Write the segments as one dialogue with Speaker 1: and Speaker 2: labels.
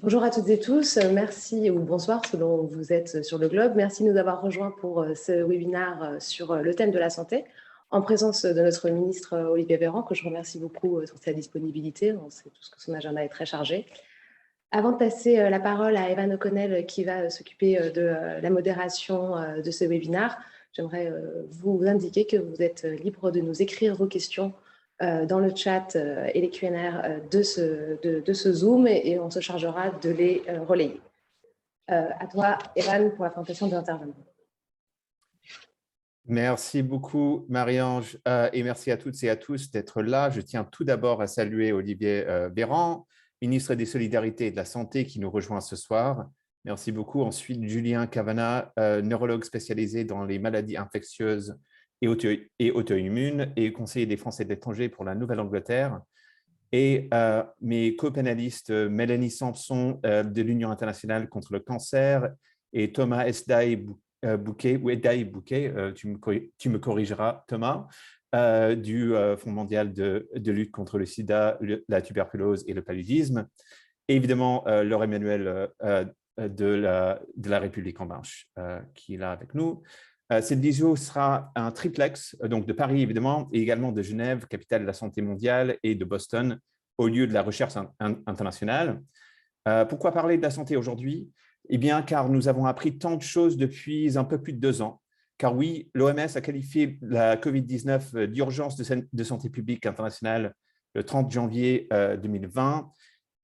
Speaker 1: Bonjour à toutes et tous, merci ou bonsoir selon où vous êtes sur le globe. Merci de nous avoir rejoints pour ce webinaire sur le thème de la santé, en présence de notre ministre Olivier Véran, que je remercie beaucoup pour sa disponibilité. On sait tous que son agenda est très chargé. Avant de passer la parole à Evan O'Connell qui va s'occuper de la modération de ce webinaire, j'aimerais vous indiquer que vous êtes libre de nous écrire vos questions dans le chat et les Q&A de ce Zoom et on se chargera de les relayer. À toi, Evan, pour la présentation des intervenants.
Speaker 2: Merci beaucoup, Marie-Ange, et merci à toutes et à tous d'être là. Je tiens tout d'abord à saluer Olivier Véran, ministre des Solidarités et de la Santé, qui nous rejoint ce soir. Merci beaucoup. Ensuite, Julien Cavana, neurologue spécialisé dans les maladies infectieuses et auto-immunes et conseiller des Français de l'étranger pour la Nouvelle-Angleterre. Et mes co-panélistes, Mélanie Samson de l'Union internationale contre le cancer et Thomas Esdaï Bouquet, tu me corrigeras, Thomas, du Fonds mondial de lutte contre le sida, la tuberculose et le paludisme. Et évidemment, Laure Emmanuel de la République en marche, qui est là avec nous. Cette visio sera un triplex, donc de Paris évidemment, et également de Genève, capitale de la santé mondiale, et de Boston, au lieu de la recherche internationale. Pourquoi parler de la santé aujourd'hui? Eh bien, car nous avons appris tant de choses depuis un peu plus de 2 ans. Car oui, l'OMS a qualifié la COVID-19 d'urgence de santé publique internationale le 30 janvier 2020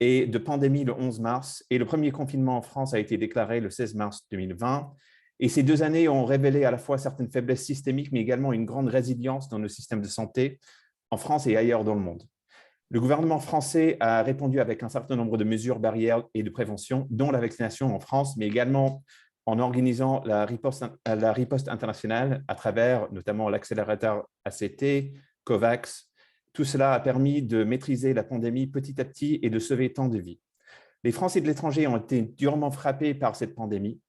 Speaker 2: et de pandémie le 11 mars. Et le premier confinement en France a été déclaré le 16 mars 2020. Et ces 2 années ont révélé à la fois certaines faiblesses systémiques, mais également une grande résilience dans nos systèmes de santé en France et ailleurs dans le monde. Le gouvernement français a répondu avec un certain nombre de mesures barrières et de prévention, dont la vaccination en France, mais également en organisant la riposte internationale à travers notamment l'accélérateur ACT, COVAX. Tout cela a permis de maîtriser la pandémie petit à petit et de sauver tant de vies. Les Français de l'étranger ont été durement frappés par cette pandémie.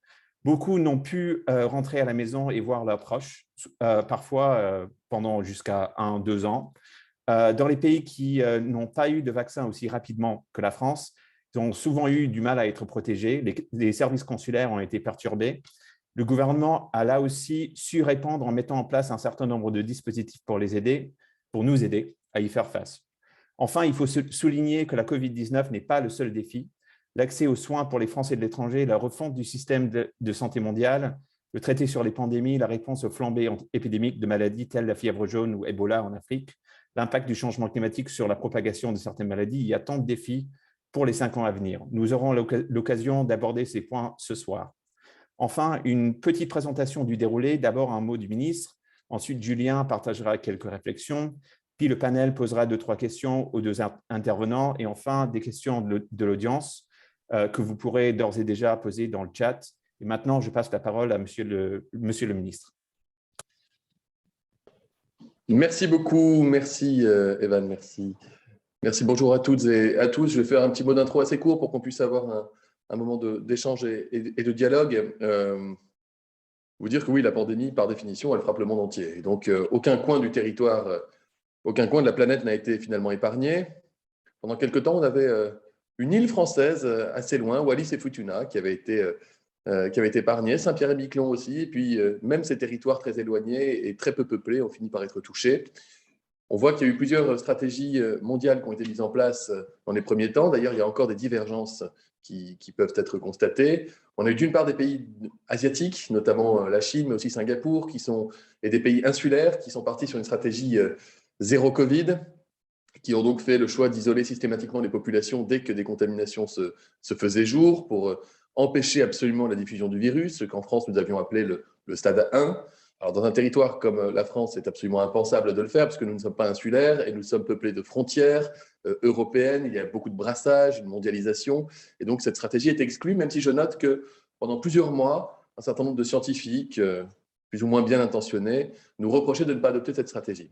Speaker 2: Beaucoup n'ont pu rentrer à la maison et voir leurs proches, parfois pendant jusqu'à 1-2 ans. Dans les pays qui n'ont pas eu de vaccin aussi rapidement que la France, ils ont souvent eu du mal à être protégés. Les services consulaires ont été perturbés. Le gouvernement a là aussi su répondre en mettant en place un certain nombre de dispositifs pour nous aider à y faire face. Enfin, il faut souligner que la COVID-19 n'est pas le seul défi. L'accès aux soins pour les Français de l'étranger, la refonte du système de santé mondial, le traité sur les pandémies, la réponse aux flambées épidémiques de maladies telles la fièvre jaune ou Ebola en Afrique, l'impact du changement climatique sur la propagation de certaines maladies. Il y a tant de défis pour les 5 ans à venir. Nous aurons l'occasion d'aborder ces points ce soir. Enfin, une petite présentation du déroulé. D'abord, un mot du ministre. Ensuite, Julien partagera quelques réflexions. Puis, le panel posera 2-3 questions aux 2 intervenants. Et enfin, des questions de l'audience que vous pourrez d'ores et déjà poser dans le chat. Et maintenant, je passe la parole à monsieur le ministre.
Speaker 3: Merci beaucoup, merci Evan, merci. Merci, bonjour à toutes et à tous. Je vais faire un petit mot d'intro assez court pour qu'on puisse avoir un moment d'échange et de dialogue. Vous dire que oui, la pandémie, par définition, elle frappe le monde entier. Et donc, aucun coin du territoire, aucun coin de la planète n'a été finalement épargné. Pendant quelque temps, on avait une île française assez loin, Wallis et Futuna, qui avait été épargnée, Saint-Pierre-et-Miquelon aussi, et puis même ces territoires très éloignés et très peu peuplés ont fini par être touchés. On voit qu'il y a eu plusieurs stratégies mondiales qui ont été mises en place dans les premiers temps. D'ailleurs, il y a encore des divergences qui peuvent être constatées. On a eu d'une part des pays asiatiques, notamment la Chine, mais aussi Singapour, et des pays insulaires qui sont partis sur une stratégie zéro Covid, qui ont donc fait le choix d'isoler systématiquement les populations dès que des contaminations se faisaient jour pour empêcher absolument la diffusion du virus, ce qu'en France nous avions appelé le stade 1. Alors dans un territoire comme la France, c'est absolument impensable de le faire parce que nous ne sommes pas insulaires et nous sommes peuplés de frontières européennes, il y a beaucoup de brassage, une mondialisation, et donc cette stratégie est exclue, même si je note que pendant plusieurs mois, un certain nombre de scientifiques, plus ou moins bien intentionnés, nous reprochaient de ne pas adopter cette stratégie.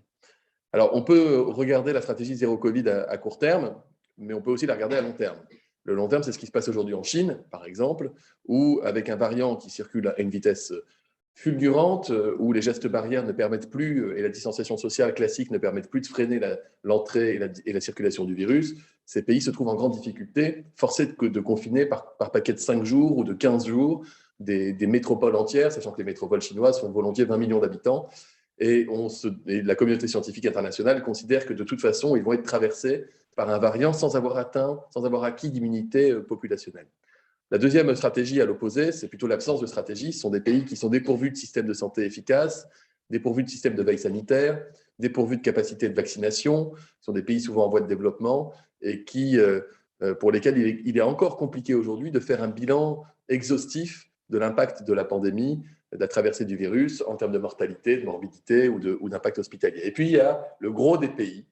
Speaker 3: Alors, on peut regarder la stratégie zéro Covid à court terme, mais on peut aussi la regarder à long terme. Le long terme, c'est ce qui se passe aujourd'hui en Chine, par exemple, où avec un variant qui circule à une vitesse fulgurante où les gestes barrières ne permettent plus, et la distanciation sociale classique ne permettent plus de freiner l'entrée et la circulation du virus, ces pays se trouvent en grande difficulté, forcés de confiner par paquet de 5 jours ou de 15 jours des métropoles entières, sachant que les métropoles chinoises font volontiers 20 millions d'habitants. Et la communauté scientifique internationale considère que de toute façon, ils vont être traversés par un variant sans avoir acquis d'immunité populationnelle. La deuxième stratégie à l'opposé, c'est plutôt l'absence de stratégie. Ce sont des pays qui sont dépourvus de systèmes de santé efficaces, dépourvus de systèmes de veille sanitaire, dépourvus de capacités de vaccination. Ce sont des pays souvent en voie de développement et pour lesquels il est encore compliqué aujourd'hui de faire un bilan exhaustif de l'impact de la pandémie, de la traversée du virus en termes de mortalité, de morbidité ou d'impact hospitalier. Et puis, il y a le gros des pays,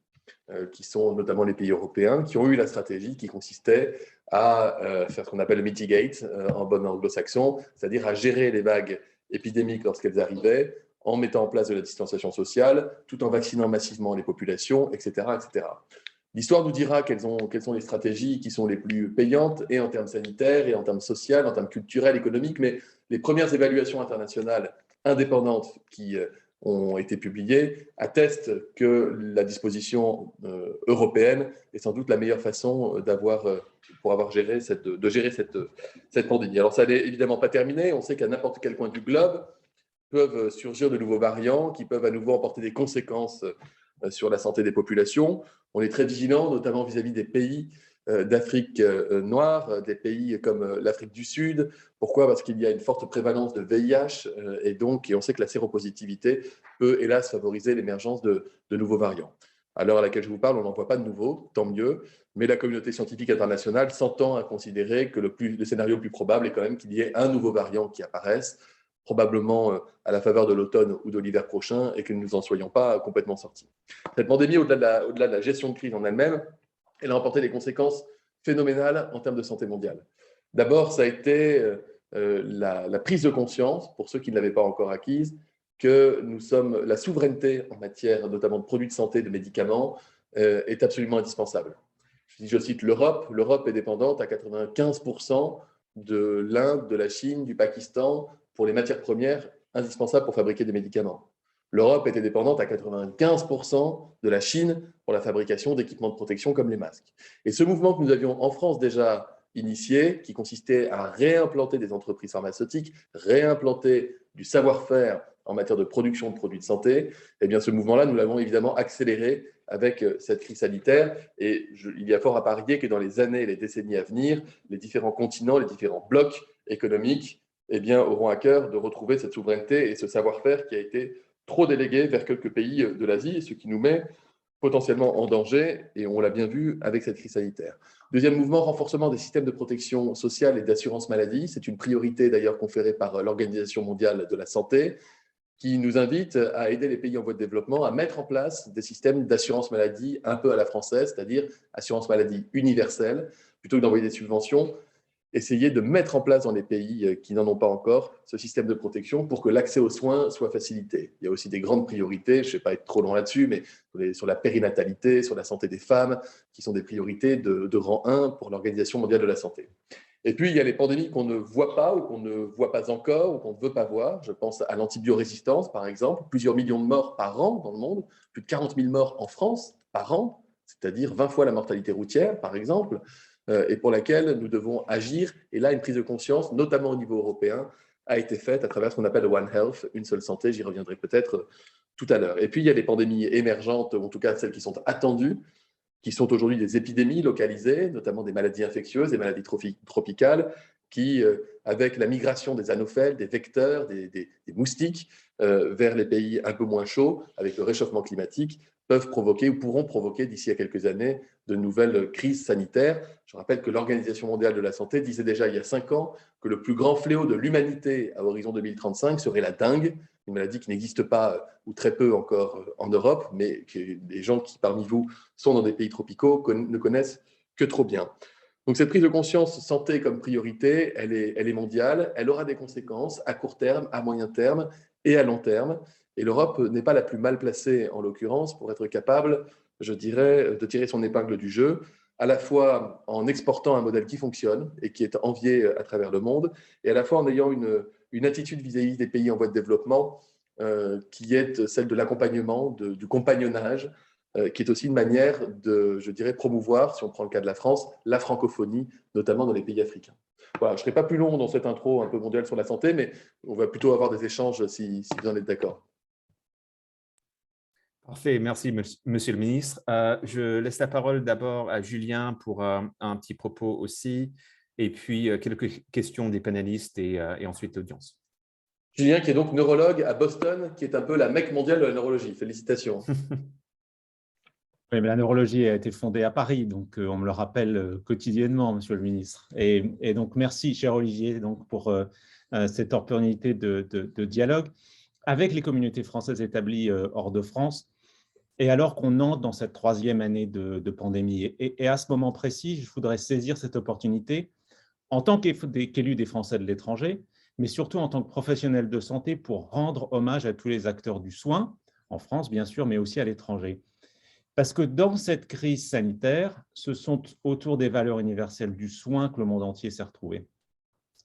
Speaker 3: qui sont notamment les pays européens, qui ont eu la stratégie qui consistait à faire ce qu'on appelle le mitigate en bon anglo-saxon, c'est-à-dire à gérer les vagues épidémiques lorsqu'elles arrivaient, en mettant en place de la distanciation sociale, tout en vaccinant massivement les populations, etc. etc. L'histoire nous dira quelles sont les stratégies qui sont les plus payantes, et en termes sanitaires, et en termes sociaux, en termes culturels, économiques, mais les premières évaluations internationales indépendantes qui ont été publiées attestent que la disposition européenne est sans doute la meilleure façon pour avoir géré cette pandémie. Alors, ça n'est évidemment pas terminé. On sait qu'à n'importe quel coin du globe peuvent surgir de nouveaux variants qui peuvent à nouveau emporter des conséquences sur la santé des populations. On est très vigilant, notamment vis-à-vis des pays d'Afrique noire, des pays comme l'Afrique du Sud. Pourquoi ? Parce qu'il y a une forte prévalence de VIH et on sait que la séropositivité peut, hélas, favoriser l'émergence de nouveaux variants. À l'heure à laquelle je vous parle, on n'en voit pas de nouveaux, tant mieux, mais la communauté scientifique internationale s'entend à considérer que le scénario le plus probable est quand même qu'il y ait un nouveau variant qui apparaisse, probablement à la faveur de l'automne ou de l'hiver prochain, et que nous n'en soyons pas complètement sortis. Cette pandémie, au-delà de la gestion de crise en elle-même, elle a emporté des conséquences phénoménales en termes de santé mondiale. D'abord, ça a été la prise de conscience, pour ceux qui ne l'avaient pas encore acquise, que la souveraineté en matière notamment de produits de santé, de médicaments, est absolument indispensable. Je cite l'Europe. L'Europe est dépendante à 95% de l'Inde, de la Chine, du Pakistan, pour les matières premières indispensables pour fabriquer des médicaments. L'Europe était dépendante à 95% de la Chine pour la fabrication d'équipements de protection comme les masques. Et ce mouvement que nous avions en France déjà initié, qui consistait à réimplanter des entreprises pharmaceutiques, réimplanter du savoir-faire en matière de production de produits de santé, eh bien ce mouvement-là, nous l'avons évidemment accéléré avec cette crise sanitaire. Et il y a fort à parier que dans les années et les décennies à venir, les différents continents, les différents blocs économiques auront à cœur de retrouver cette souveraineté et ce savoir-faire qui a été trop délégué vers quelques pays de l'Asie, ce qui nous met potentiellement en danger, et on l'a bien vu avec cette crise sanitaire. Deuxième mouvement, renforcement des systèmes de protection sociale et d'assurance maladie. C'est une priorité d'ailleurs conférée par l'Organisation mondiale de la santé, qui nous invite à aider les pays en voie de développement à mettre en place des systèmes d'assurance maladie un peu à la française, c'est-à-dire assurance maladie universelle, plutôt que d'envoyer des subventions, essayer de mettre en place dans les pays qui n'en ont pas encore ce système de protection pour que l'accès aux soins soit facilité. Il y a aussi des grandes priorités, je ne vais pas être trop long là-dessus, mais sur la périnatalité, sur la santé des femmes, qui sont des priorités de rang 1 pour l'Organisation mondiale de la santé. Et puis, il y a les pandémies qu'on ne voit pas ou qu'on ne voit pas encore ou qu'on ne veut pas voir. Je pense à l'antibiorésistance, par exemple, plusieurs millions de morts par an dans le monde, plus de 40 000 morts en France par an, c'est-à-dire 20 fois la mortalité routière, par exemple, et pour laquelle nous devons agir. Et là, une prise de conscience, notamment au niveau européen, a été faite à travers ce qu'on appelle One Health, une seule santé. J'y reviendrai peut-être tout à l'heure. Et puis, il y a les pandémies émergentes, ou en tout cas celles qui sont attendues, qui sont aujourd'hui des épidémies localisées, notamment des maladies infectieuses, des maladies tropicales, qui, avec la migration des anophèles, des vecteurs, des moustiques, vers les pays un peu moins chauds, avec le réchauffement climatique, peuvent provoquer ou pourront provoquer d'ici à quelques années de nouvelles crises sanitaires. Je rappelle que l'Organisation mondiale de la santé disait déjà il y a 5 ans que le plus grand fléau de l'humanité à horizon 2035 serait la dengue, une maladie qui n'existe pas ou très peu encore en Europe, mais que les gens qui parmi vous sont dans des pays tropicaux ne connaissent que trop bien. Donc cette prise de conscience santé comme priorité, elle est mondiale, elle aura des conséquences à court terme, à moyen terme et à long terme. Et l'Europe n'est pas la plus mal placée, en l'occurrence, pour être capable, je dirais, de tirer son épingle du jeu, à la fois en exportant un modèle qui fonctionne et qui est envié à travers le monde, et à la fois en ayant une attitude vis-à-vis des pays en voie de développement qui est celle de l'accompagnement, du compagnonnage, qui est aussi une manière de, je dirais, promouvoir, si on prend le cas de la France, la francophonie, notamment dans les pays africains. Voilà, je ne serai pas plus long dans cette intro un peu mondiale sur la santé, mais on va plutôt avoir des échanges si vous en êtes d'accord.
Speaker 2: Parfait, merci Monsieur le Ministre. Je laisse la parole d'abord à Julien pour un petit propos aussi, et puis quelques questions des panélistes et ensuite l'audience.
Speaker 3: Julien, qui est donc neurologue à Boston, qui est un peu la mecque mondiale de la neurologie. Félicitations.
Speaker 4: Oui, mais la neurologie a été fondée à Paris, donc on me le rappelle quotidiennement, Monsieur le Ministre. Et donc, merci, cher Olivier, donc, pour cette opportunité de dialogue avec les communautés françaises établies hors de France, et alors qu'on entre dans cette 3e année de pandémie. Et à ce moment précis, je voudrais saisir cette opportunité en tant qu'élu des Français de l'étranger, mais surtout en tant que professionnel de santé pour rendre hommage à tous les acteurs du soin, en France bien sûr, mais aussi à l'étranger. Parce que dans cette crise sanitaire, ce sont autour des valeurs universelles du soin que le monde entier s'est retrouvé,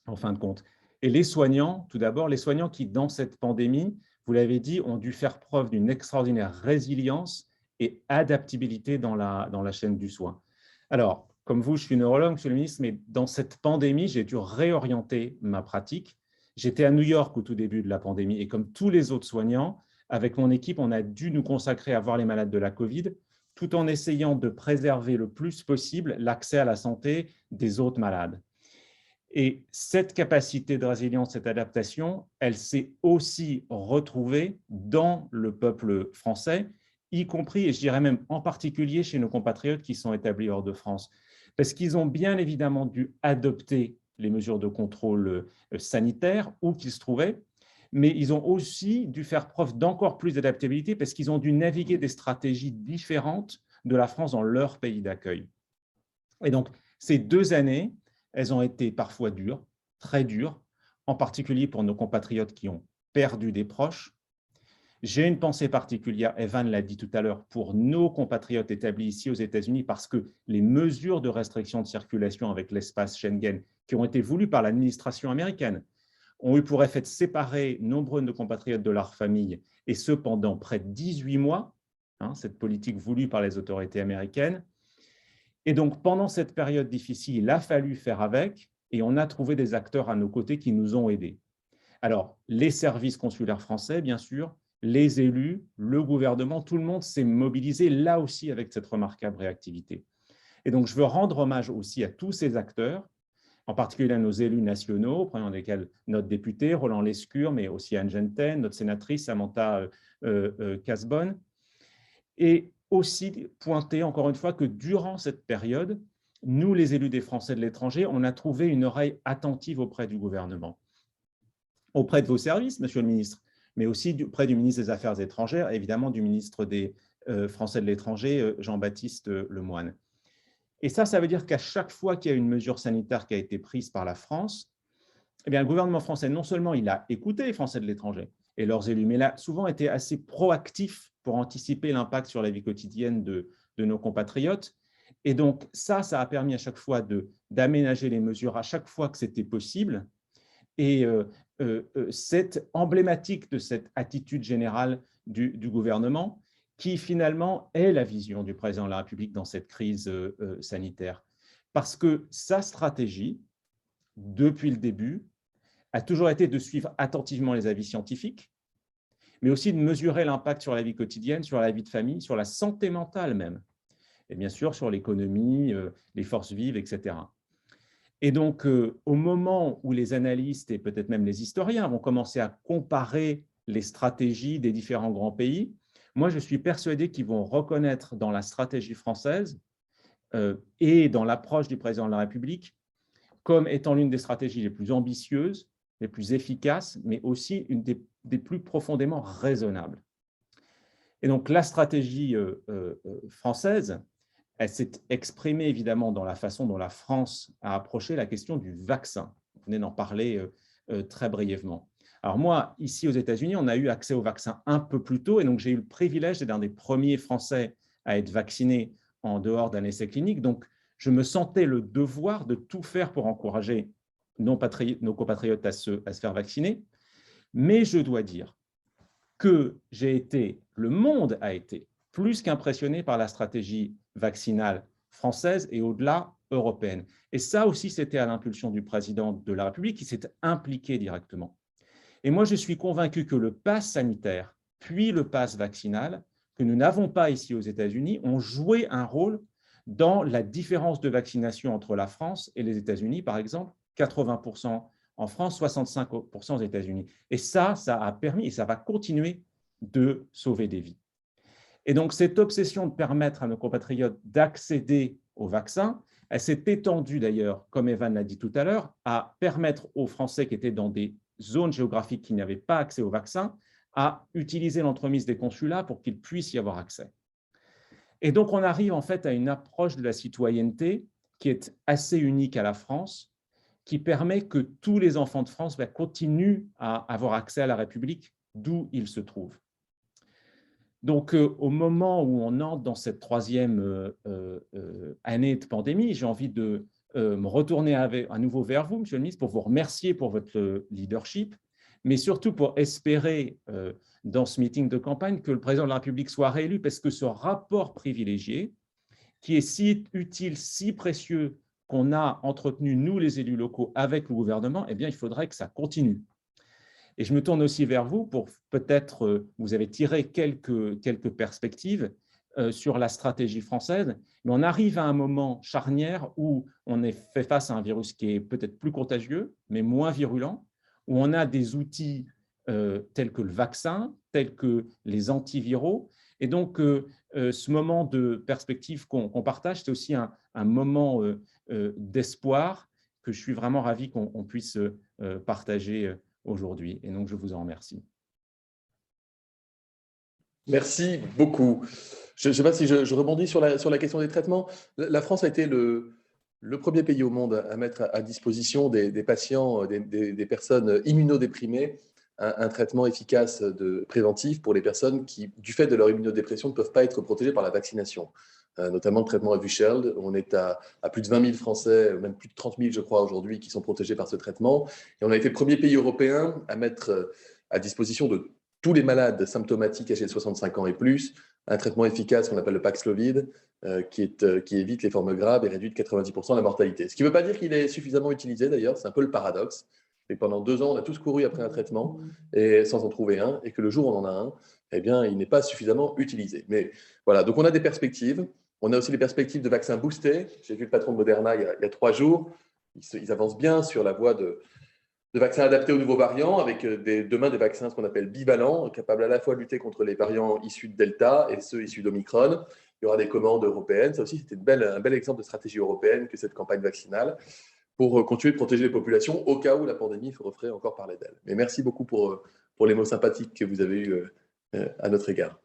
Speaker 4: en fin de compte. Et les soignants, tout d'abord, les soignants qui, dans cette pandémie, vous l'avez dit, ont dû faire preuve d'une extraordinaire résilience et adaptabilité dans la chaîne du soin. Alors, comme vous, je suis neurologue, Monsieur le Ministre, mais dans cette pandémie, j'ai dû réorienter ma pratique. J'étais à New York au tout début de la pandémie et comme tous les autres soignants, avec mon équipe, on a dû nous consacrer à voir les malades de la Covid, tout en essayant de préserver le plus possible l'accès à la santé des autres malades. Et cette capacité de résilience, cette adaptation, elle s'est aussi retrouvée dans le peuple français, y compris, et je dirais même en particulier chez nos compatriotes qui sont établis hors de France, parce qu'ils ont bien évidemment dû adopter les mesures de contrôle sanitaire où qu'ils se trouvaient, mais ils ont aussi dû faire preuve d'encore plus d'adaptabilité parce qu'ils ont dû naviguer des stratégies différentes de la France dans leur pays d'accueil. Et donc, ces 2 années, elles ont été parfois dures, très dures, en particulier pour nos compatriotes qui ont perdu des proches. J'ai une pensée particulière, Evan l'a dit tout à l'heure, pour nos compatriotes établis ici aux États-Unis parce que les mesures de restriction de circulation avec l'espace Schengen qui ont été voulues par l'administration américaine ont eu pour effet de séparer nombreux de nos compatriotes de leur famille, et ce pendant près de 18 mois, cette politique voulue par les autorités américaines. Et donc, pendant cette période difficile, il a fallu faire avec, et on a trouvé des acteurs à nos côtés qui nous ont aidés. Alors, les services consulaires français, bien sûr, les élus, le gouvernement, tout le monde s'est mobilisé là aussi avec cette remarquable réactivité. Et donc, je veux rendre hommage aussi à tous ces acteurs, en particulier à nos élus nationaux, prenant desquels notre député, Roland Lescure, mais aussi Anne Genten, notre sénatrice, Samantha Casbonne, et aussi pointer encore une fois que durant cette période, nous, les élus des Français de l'étranger, on a trouvé une oreille attentive auprès du gouvernement, auprès de vos services, Monsieur le Ministre, mais aussi auprès du ministre des Affaires étrangères, évidemment du ministre des Français de l'étranger, Jean-Baptiste Lemoyne. Et ça veut dire qu'à chaque fois qu'il y a une mesure sanitaire qui a été prise par la France, eh bien, le gouvernement français, non seulement il a écouté les Français de l'étranger et leurs élus, mais il a souvent été assez proactif pour anticiper l'impact sur la vie quotidienne de nos compatriotes. Et donc, ça a permis à chaque fois d'aménager les mesures à chaque fois que c'était possible. Et c'est emblématique de cette attitude générale du gouvernement qui finalement est la vision du président de la République dans cette crise sanitaire. Parce que sa stratégie, depuis le début, a toujours été de suivre attentivement les avis scientifiques, mais aussi de mesurer l'impact sur la vie quotidienne, sur la vie de famille, sur la santé mentale même, et bien sûr sur l'économie, les forces vives, etc. Et donc, au moment où les analystes et peut-être même les historiens vont commencer à comparer les stratégies des différents grands pays, moi, je suis persuadé qu'ils vont reconnaître dans la stratégie française et dans l'approche du président de la République comme étant l'une des stratégies les plus ambitieuses, les plus efficaces, mais aussi une des plus profondément raisonnables. Et donc, la stratégie française, elle s'est exprimée évidemment dans la façon dont la France a approché la question du vaccin. Vous venez d'en parler très brièvement. Alors moi, ici aux États-Unis, on a eu accès au vaccin un peu plus tôt, et donc j'ai eu le privilège d'être un des premiers Français à être vacciné en dehors d'un essai clinique. Donc, je me sentais le devoir de tout faire pour encourager nos compatriotes à se faire vacciner. Mais je dois dire que le monde a été plus qu'impressionné par la stratégie vaccinale française et au-delà européenne. Et ça aussi, c'était à l'impulsion du président de la République qui s'est impliqué directement. Et moi, je suis convaincu que le pass sanitaire, puis le pass vaccinal, que nous n'avons pas ici aux États-Unis, ont joué un rôle dans la différence de vaccination entre la France et les États-Unis, par exemple, 80% en France, 65% aux États-Unis. Et ça a permis, et ça va continuer de sauver des vies. Et donc, cette obsession de permettre à nos compatriotes d'accéder au vaccin, elle s'est étendue d'ailleurs, comme Evan l'a dit tout à l'heure, à permettre aux Français qui étaient dans des zones géographiques qui n'avaient pas accès au vaccin à utiliser l'entremise des consulats pour qu'ils puissent y avoir accès. Et donc, on arrive en fait à une approche de la citoyenneté qui est assez unique à la France, qui permet que tous les enfants de France continuent à avoir accès à la République d'où ils se trouvent. Donc, au moment où on entre dans cette troisième année de pandémie, j'ai envie de me retourner à nouveau vers vous, Monsieur le ministre, pour vous remercier pour votre leadership, mais surtout pour espérer dans ce meeting de campagne que le président de la République soit réélu, parce que ce rapport privilégié, qui est si utile, si précieux, qu'on a entretenu, nous, les élus locaux, avec le gouvernement, eh bien, il faudrait que ça continue. Et je me tourne aussi vers vous pour peut-être, vous avez tiré quelques perspectives sur la stratégie française, mais on arrive à un moment charnière où on est fait face à un virus qui est peut-être plus contagieux, mais moins virulent, où on a des outils tels que le vaccin, tels que les antiviraux. Et donc, ce moment de perspective qu'on partage, c'est aussi un moment d'espoir que je suis vraiment ravi qu'on puisse partager aujourd'hui. Et donc, je vous en remercie.
Speaker 3: Merci beaucoup. Je ne sais pas si je rebondis sur la question des traitements. La France a été le premier pays au monde à mettre à disposition des patients, des personnes immunodéprimées, un traitement efficace préventif pour les personnes qui, du fait de leur immunodépression, ne peuvent pas être protégées par la vaccination, notamment le traitement Evusheld. On est à plus de 20 000 Français, même plus de 30 000, je crois, aujourd'hui, qui sont protégés par ce traitement. Et on a été le premier pays européen à mettre à disposition de tous les malades symptomatiques âgés de 65 ans et plus un traitement efficace qu'on appelle le Paxlovid, qui évite les formes graves et réduit de 90% la mortalité. Ce qui ne veut pas dire qu'il est suffisamment utilisé, d'ailleurs, c'est un peu le paradoxe. Et pendant 2 ans, on a tous couru après un traitement et sans en trouver un, et que le jour où on en a un, eh bien, il n'est pas suffisamment utilisé. Mais voilà, donc on a des perspectives. On a aussi les perspectives de vaccins boostés. J'ai vu le patron de Moderna il y a 3 jours. Ils avancent bien sur la voie de vaccins adaptés aux nouveaux variants, avec demain des vaccins, ce qu'on appelle bivalents, capables à la fois de lutter contre les variants issus de Delta et ceux issus d'Omicron. Il y aura des commandes européennes. Ça aussi, c'était un bel exemple de stratégie européenne que cette campagne vaccinale, pour continuer de protéger les populations au cas où la pandémie referait encore parler d'elle. Mais merci beaucoup pour les mots sympathiques que vous avez eus à notre égard.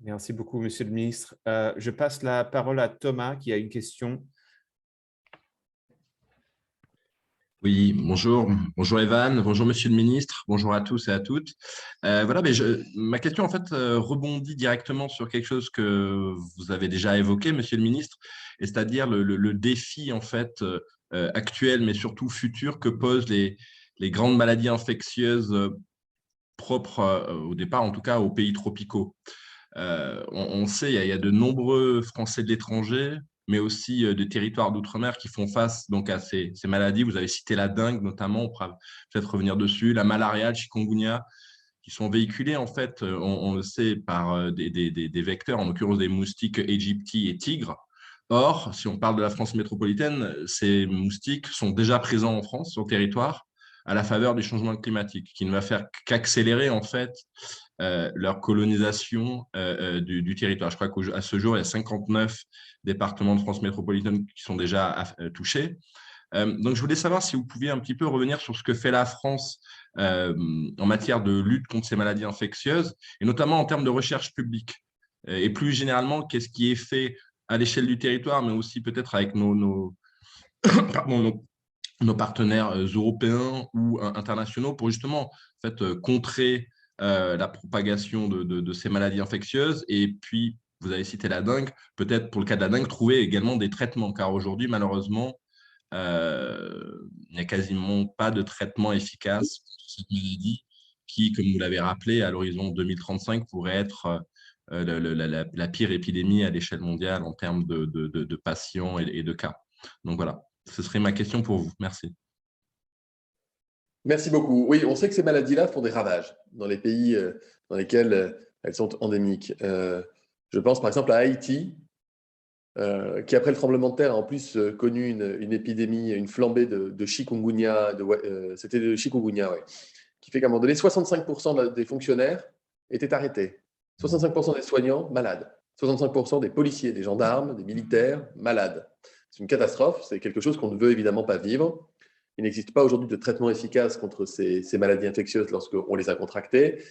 Speaker 2: Merci beaucoup, Monsieur le ministre. Je passe la parole à Thomas, qui a une question.
Speaker 5: Oui, bonjour. Bonjour Evan, bonjour Monsieur le ministre, bonjour à tous et à toutes. Voilà, mais ma question en fait rebondit directement sur quelque chose que vous avez déjà évoqué, Monsieur le ministre, et c'est-à-dire le défi en fait actuel, mais surtout futur, que posent les grandes maladies infectieuses propres au départ, en tout cas aux pays tropicaux. On sait, il y a de nombreux Français de l'étranger, mais aussi des territoires d'outre-mer qui font face donc à ces maladies. Vous avez cité la dengue notamment, on pourra peut-être revenir dessus, la malaria, le chikungunya, qui sont véhiculés en fait, on le sait, par des vecteurs, en l'occurrence des moustiques égypti et tigres. Or, si on parle de la France métropolitaine, ces moustiques sont déjà présents en France, sur le territoire, à la faveur du changement climatique, qui ne va faire qu'accélérer en fait leur colonisation du territoire. Je crois qu'à ce jour, il y a 59 départements de France métropolitaine qui sont déjà touchés. Donc, je voulais savoir si vous pouviez un petit peu revenir sur ce que fait la France en matière de lutte contre ces maladies infectieuses, et notamment en termes de recherche publique. Et plus généralement, qu'est-ce qui est fait à l'échelle du territoire, mais aussi peut-être avec nos partenaires européens ou internationaux pour justement en fait, contrer la propagation de ces maladies infectieuses, et puis vous avez cité la dengue, peut-être pour le cas de la dengue, trouver également des traitements, car aujourd'hui, malheureusement, il n'y a quasiment pas de traitement efficace pour cette maladie qui, comme vous l'avez rappelé, à l'horizon 2035, pourrait être la pire épidémie à l'échelle mondiale en termes de patients et de cas. Donc voilà, ce serait ma question pour vous. Merci.
Speaker 3: Merci beaucoup. Oui, on sait que ces maladies-là font des ravages dans les pays dans lesquels elles sont endémiques. Je pense par exemple à Haïti, qui après le tremblement de terre a en plus connu une épidémie, une flambée de chikungunya, c'était de chikungunya, ouais, qui fait qu'à un moment donné, 65% des fonctionnaires étaient arrêtés, 65% des soignants malades, 65% des policiers, des gendarmes, des militaires malades. C'est une catastrophe, c'est quelque chose qu'on ne veut évidemment pas vivre. Il n'existe pas aujourd'hui de traitement efficace contre ces maladies infectieuses lorsqu'on les a contractées.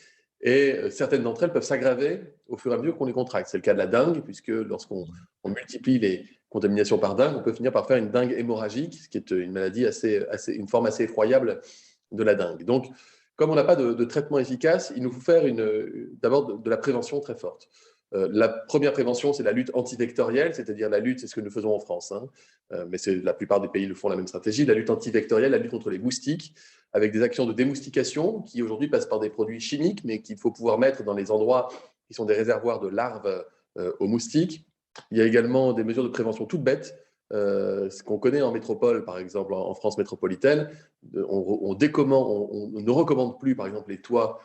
Speaker 3: Et certaines d'entre elles peuvent s'aggraver au fur et à mesure qu'on les contracte. C'est le cas de la dengue, puisque lorsqu'on multiplie les contaminations par dengue, on peut finir par faire une dengue hémorragique, ce qui est une maladie une forme assez effroyable de la dengue. Donc, comme on n'a pas de traitement efficace, il nous faut faire d'abord de la prévention très forte. La première prévention, c'est la lutte antivectorielle, c'est-à-dire la lutte, c'est ce que nous faisons en France, hein, mais la plupart des pays le font la même stratégie, la lutte antivectorielle, la lutte contre les moustiques, avec des actions de démoustication qui aujourd'hui passent par des produits chimiques, mais qu'il faut pouvoir mettre dans les endroits qui sont des réservoirs de larves aux moustiques. Il y a également des mesures de prévention toutes bêtes, ce qu'on connaît en métropole, par exemple en France métropolitaine. On ne recommande plus, par exemple, les toits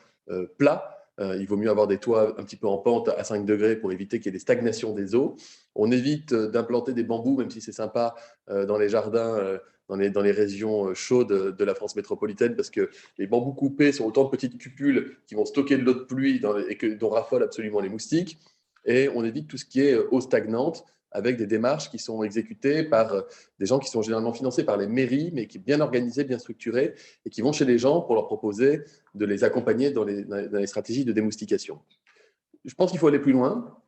Speaker 3: plats. Il vaut mieux avoir des toits un petit peu en pente à 5 degrés pour éviter qu'il y ait des stagnations des eaux. On évite d'implanter des bambous, même si c'est sympa, dans les jardins, dans les régions chaudes de la France métropolitaine, parce que les bambous coupés sont autant de petites cupules qui vont stocker de l'eau de pluie dont raffolent absolument les moustiques. Et on évite tout ce qui est eau stagnante, avec des démarches qui sont exécutées par des gens qui sont généralement financés par les mairies, mais qui sont bien organisés, bien structurés, et qui vont chez les gens pour leur proposer de les accompagner dans les stratégies de démoustication. Je pense qu'il faut aller plus loin.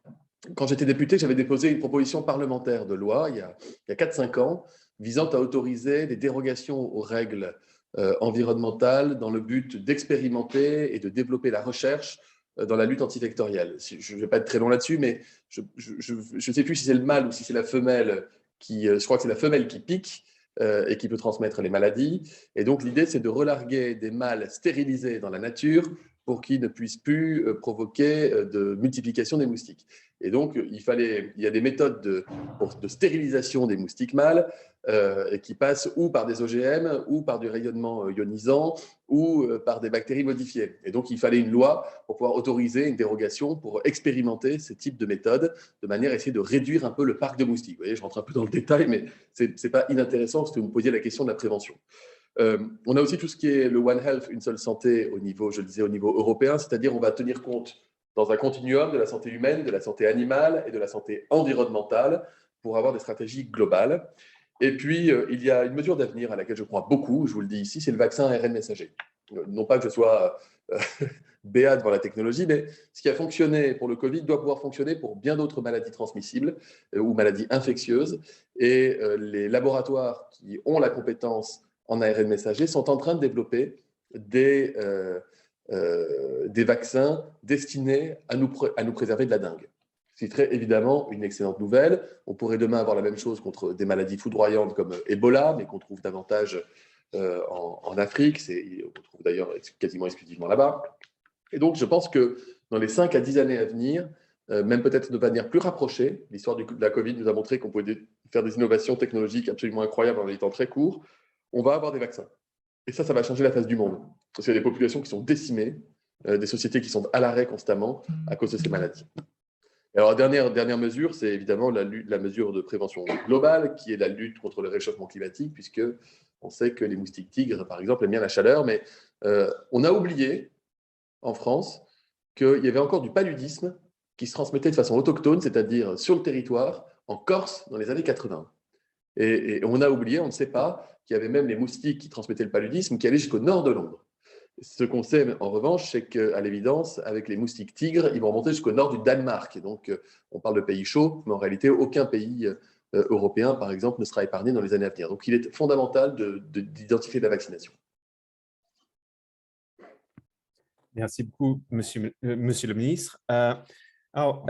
Speaker 3: Quand j'étais député, j'avais déposé une proposition parlementaire de loi il y a 4-5 ans, visant à autoriser des dérogations aux règles environnementales dans le but d'expérimenter et de développer la recherche dans la lutte antivectorielle. Je ne vais pas être très long là-dessus, mais je ne sais plus si c'est le mâle ou si c'est la femelle je crois que c'est la femelle qui pique et qui peut transmettre les maladies. Et donc, l'idée, c'est de relarguer des mâles stérilisés dans la nature pour qu'ils ne puissent plus provoquer de multiplication des moustiques. Et donc, il y a des méthodes de stérilisation des moustiques mâles qui passent ou par des OGM, ou par du rayonnement ionisant, ou par des bactéries modifiées. Et donc, il fallait une loi pour pouvoir autoriser une dérogation pour expérimenter ce type de méthode, de manière à essayer de réduire un peu le parc de moustiques. Vous voyez, je rentre un peu dans le détail, mais ce n'est pas inintéressant parce que vous me posiez la question de la prévention. On a aussi tout ce qui est le One Health, une seule santé au niveau, je le disais, au niveau européen, c'est-à-dire on va tenir compte dans un continuum de la santé humaine, de la santé animale et de la santé environnementale pour avoir des stratégies globales. Et puis, il y a une mesure d'avenir à laquelle je crois beaucoup, je vous le dis ici, c'est le vaccin ARN messager. Non pas que je sois béat devant la technologie, mais ce qui a fonctionné pour le Covid doit pouvoir fonctionner pour bien d'autres maladies transmissibles ou maladies infectieuses. Et les laboratoires qui ont la compétence en ARN messager sont en train de développer des vaccins destinés à nous préserver de la dengue. Ce qui serait évidemment une excellente nouvelle. On pourrait demain avoir la même chose contre des maladies foudroyantes comme Ebola, mais qu'on trouve davantage en Afrique. On trouve d'ailleurs quasiment exclusivement là-bas. Et donc, je pense que dans les 5 à 10 années à venir, même peut-être de manière plus rapprochée, l'histoire de la Covid nous a montré qu'on pouvait faire des innovations technologiques absolument incroyables en des temps très courts. On va avoir des vaccins. Et ça va changer la face du monde. Parce qu'il y a des populations qui sont décimées, des sociétés qui sont à l'arrêt constamment à cause de ces maladies. Et alors, dernière mesure, c'est évidemment la mesure de prévention globale, qui est la lutte contre le réchauffement climatique, puisque on sait que les moustiques tigres, par exemple, aiment bien la chaleur, mais on a oublié, en France, qu'il y avait encore du paludisme qui se transmettait de façon autochtone, c'est-à-dire sur le territoire, en Corse, dans les années 80. Et on a oublié, on ne sait pas, qu'il y avait même les moustiques qui transmettaient le paludisme qui allaient jusqu'au nord de Londres. Ce qu'on sait en revanche, c'est qu'à l'évidence, avec les moustiques tigres, ils vont remonter jusqu'au nord du Danemark. Et donc, on parle de pays chauds, mais en réalité, aucun pays européen, par exemple, ne sera épargné dans les années à venir. Donc, il est fondamental d'identifier la vaccination.
Speaker 2: Merci beaucoup, monsieur le ministre. Alors,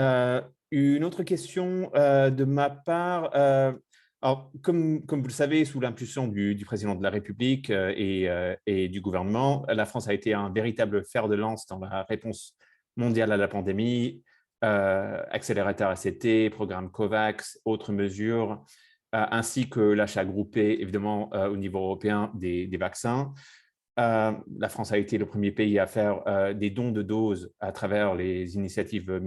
Speaker 2: Une autre question de ma part. Alors, comme vous le savez, sous l'impulsion du président de la République et du gouvernement, la France a été un véritable fer de lance dans la réponse mondiale à la pandémie, accélérateur ACT, programme COVAX, autres mesures, ainsi que l'achat groupé, évidemment, au niveau européen des vaccins. La France a été le premier pays à faire des dons de doses à travers les initiatives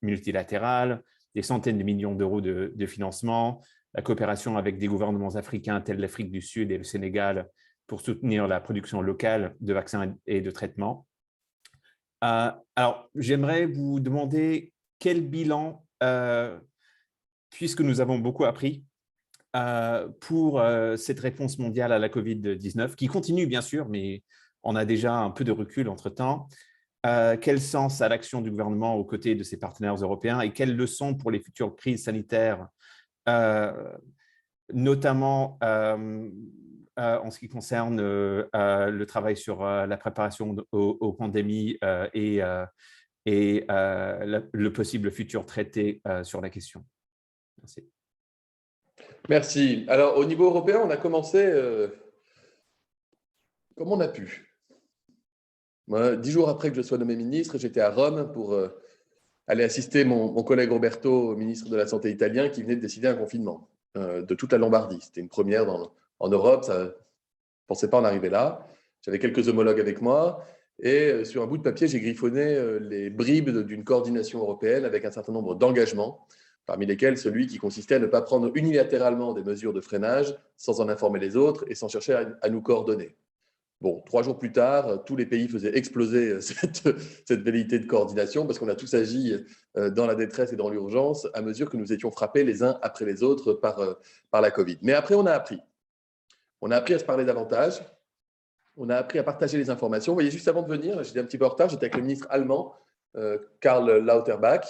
Speaker 2: multilatérales, des centaines de millions d'euros de financement, la coopération avec des gouvernements africains tels l'Afrique du Sud et le Sénégal pour soutenir la production locale de vaccins et de traitements. Alors, j'aimerais vous demander quel bilan, puisque nous avons beaucoup appris, pour cette réponse mondiale à la COVID-19, qui continue bien sûr, mais on a déjà un peu de recul entre-temps. Quel sens a l'action du gouvernement aux côtés de ses partenaires européens et quelles leçons pour les futures crises sanitaires, notamment en ce qui concerne le travail sur la préparation aux pandémies et le possible futur traité sur la question. Merci.
Speaker 3: Merci. Alors, au niveau européen, on a commencé comme on a pu. Moi, 10 jours après que je sois nommé ministre, j'étais à Rome pour aller assister mon collègue Roberto, ministre de la Santé italien, qui venait de décider un confinement de toute la Lombardie. C'était une première en Europe, ça, je ne pensais pas en arriver là. J'avais quelques homologues avec moi et sur un bout de papier, j'ai griffonné les bribes d'une coordination européenne avec un certain nombre d'engagements, parmi lesquels celui qui consistait à ne pas prendre unilatéralement des mesures de freinage sans en informer les autres et sans chercher à nous coordonner. Bon, 3 jours plus tard, tous les pays faisaient exploser cette velléité de coordination parce qu'on a tous agi dans la détresse et dans l'urgence à mesure que nous étions frappés les uns après les autres par la Covid. Mais après, on a appris. On a appris à se parler davantage. On a appris à partager les informations. Vous voyez, juste avant de venir, j'étais un petit peu en retard, j'étais avec le ministre allemand, Karl Lauterbach,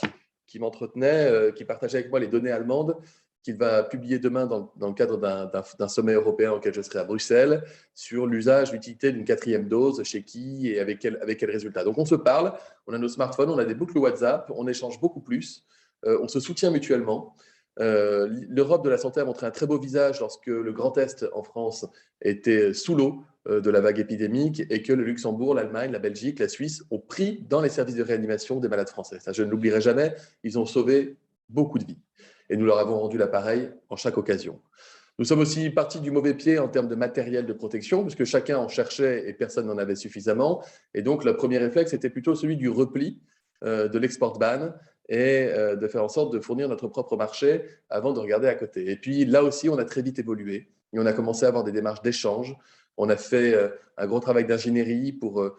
Speaker 3: qui m'entretenait, qui partageait avec moi les données allemandes qu'il va publier demain dans le cadre d'un sommet européen auquel je serai à Bruxelles sur l'usage, l'utilité d'une 4e dose, chez qui et avec quel résultat. Donc on se parle, on a nos smartphones, on a des boucles WhatsApp, on échange beaucoup plus, on se soutient mutuellement. L'Europe de la santé a montré un très beau visage lorsque le Grand Est en France était sous l'eau de la vague épidémique et que le Luxembourg, l'Allemagne, la Belgique, la Suisse ont pris dans les services de réanimation des malades français. Ça, je ne l'oublierai jamais, ils ont sauvé beaucoup de vies et nous leur avons rendu l'appareil en chaque occasion. Nous sommes aussi partis du mauvais pied en termes de matériel de protection, puisque chacun en cherchait et personne n'en avait suffisamment. Et donc, le premier réflexe était plutôt celui du repli, de l'export ban, et de faire en sorte de fournir notre propre marché avant de regarder à côté. Et puis, là aussi, on a très vite évolué et on a commencé à avoir des démarches d'échange. On a fait un gros travail d'ingénierie pour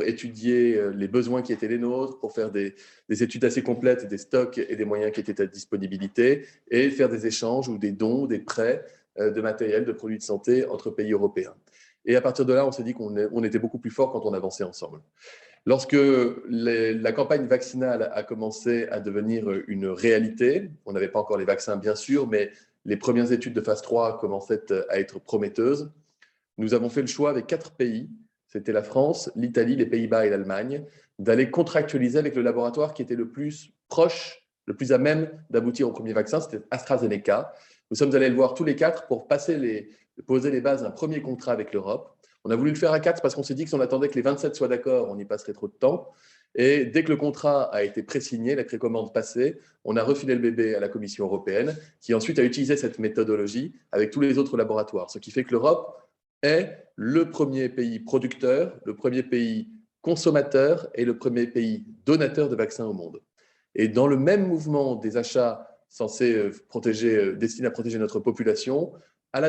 Speaker 3: étudier les besoins qui étaient les nôtres, pour faire des études assez complètes des stocks et des moyens qui étaient à disponibilité et faire des échanges ou des dons, des prêts de matériel, de produits de santé entre pays européens. Et à partir de là, on s'est dit qu'on était beaucoup plus fort quand on avançait ensemble. Lorsque la campagne vaccinale a commencé à devenir une réalité, on n'avait pas encore les vaccins bien sûr, mais les premières études de phase 3 commençaient à être prometteuses. Nous avons fait le choix avec 4 pays, c'était la France, l'Italie, les Pays-Bas et l'Allemagne, d'aller contractualiser avec le laboratoire qui était le plus proche, le plus à même d'aboutir au premier vaccin, c'était AstraZeneca. Nous sommes allés le voir tous les 4 pour poser les bases d'un premier contrat avec l'Europe. On a voulu le faire à 4 parce qu'on s'est dit que si on attendait que les 27 soient d'accord, on y passerait trop de temps. Et dès que le contrat a été pré-signé, la précommande passée, on a refilé le bébé à la Commission européenne, qui ensuite a utilisé cette méthodologie avec tous les autres laboratoires. Ce qui fait que l'Europe est le premier pays producteur, le premier pays consommateur et le premier pays donateur de vaccins au monde. Et dans le même mouvement des achats censés destinés à protéger notre population, à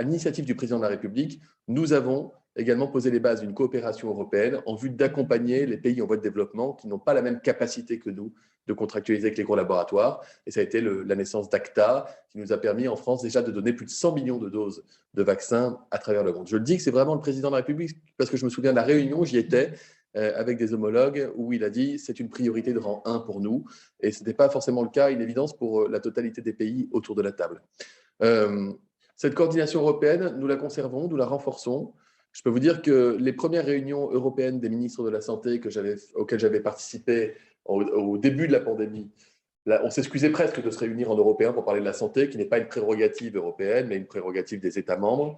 Speaker 3: l'initiative du président de la République, nous avons également posé les bases d'une coopération européenne en vue d'accompagner les pays en voie de développement qui n'ont pas la même capacité que nous de contractualiser avec les gros laboratoires. Et ça a été la naissance d'ACTA, qui nous a permis en France déjà de donner plus de 100 millions de doses de vaccins à travers le monde. Je le dis que c'est vraiment le président de la République parce que je me souviens de la réunion, j'y étais, avec des homologues, où il a dit « c'est une priorité de rang 1 pour nous ». Et ce n'était pas forcément le cas, une évidence, pour la totalité des pays autour de la table. Cette coordination européenne, nous la conservons, nous la renforçons. Je peux vous dire que les premières réunions européennes des ministres de la Santé auxquelles j'avais participé au début de la pandémie, là, on s'excusait presque de se réunir en Européens pour parler de la santé, qui n'est pas une prérogative européenne, mais une prérogative des États membres.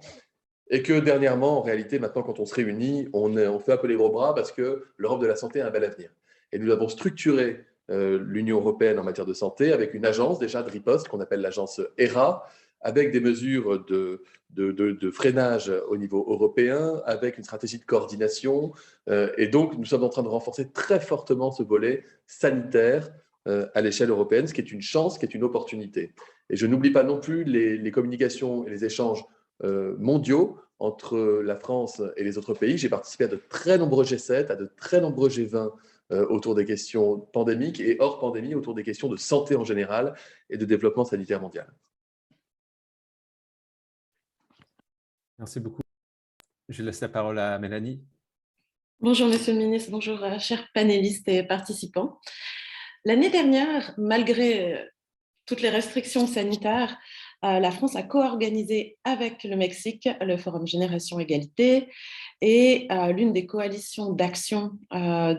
Speaker 3: Et que dernièrement, en réalité, maintenant, quand on se réunit, on fait un peu les gros bras parce que l'Europe de la santé a un bel avenir. Et nous avons structuré l'Union européenne en matière de santé avec une agence déjà de riposte qu'on appelle l'agence ERA, avec des mesures de freinage au niveau européen, avec une stratégie de coordination. Et donc, nous sommes en train de renforcer très fortement ce volet sanitaire à l'échelle européenne, ce qui est une chance, ce qui est une opportunité. Et je n'oublie pas non plus les communications et les échanges mondiaux entre la France et les autres pays. J'ai participé à de très nombreux G7, à de très nombreux G20 autour des questions pandémiques et hors pandémie autour des questions de santé en général et de développement sanitaire mondial.
Speaker 2: Merci beaucoup. Je laisse la parole à Mélanie.
Speaker 6: Bonjour Monsieur le Ministre, bonjour chers panélistes et participants. L'année dernière, malgré toutes les restrictions sanitaires, la France a co-organisé avec le Mexique le Forum Génération Égalité et l'une des coalitions d'action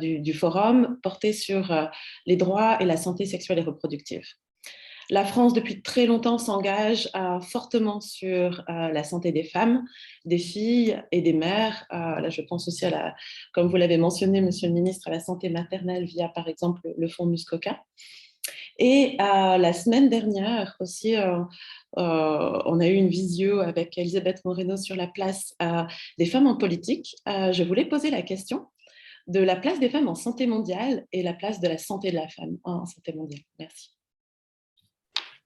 Speaker 6: du Forum portait sur les droits et la santé sexuelle et reproductive. La France, depuis très longtemps, s'engage fortement sur la santé des femmes, des filles et des mères. Là, je pense aussi comme vous l'avez mentionné, Monsieur le Ministre, à la santé maternelle via, par exemple, le fonds Muskoka. Et la semaine dernière aussi, on a eu une visio avec Elisabeth Moreno sur la place des femmes en politique. Je voulais poser la question de la place des femmes en santé mondiale et la place de la santé de la femme en santé mondiale. Merci.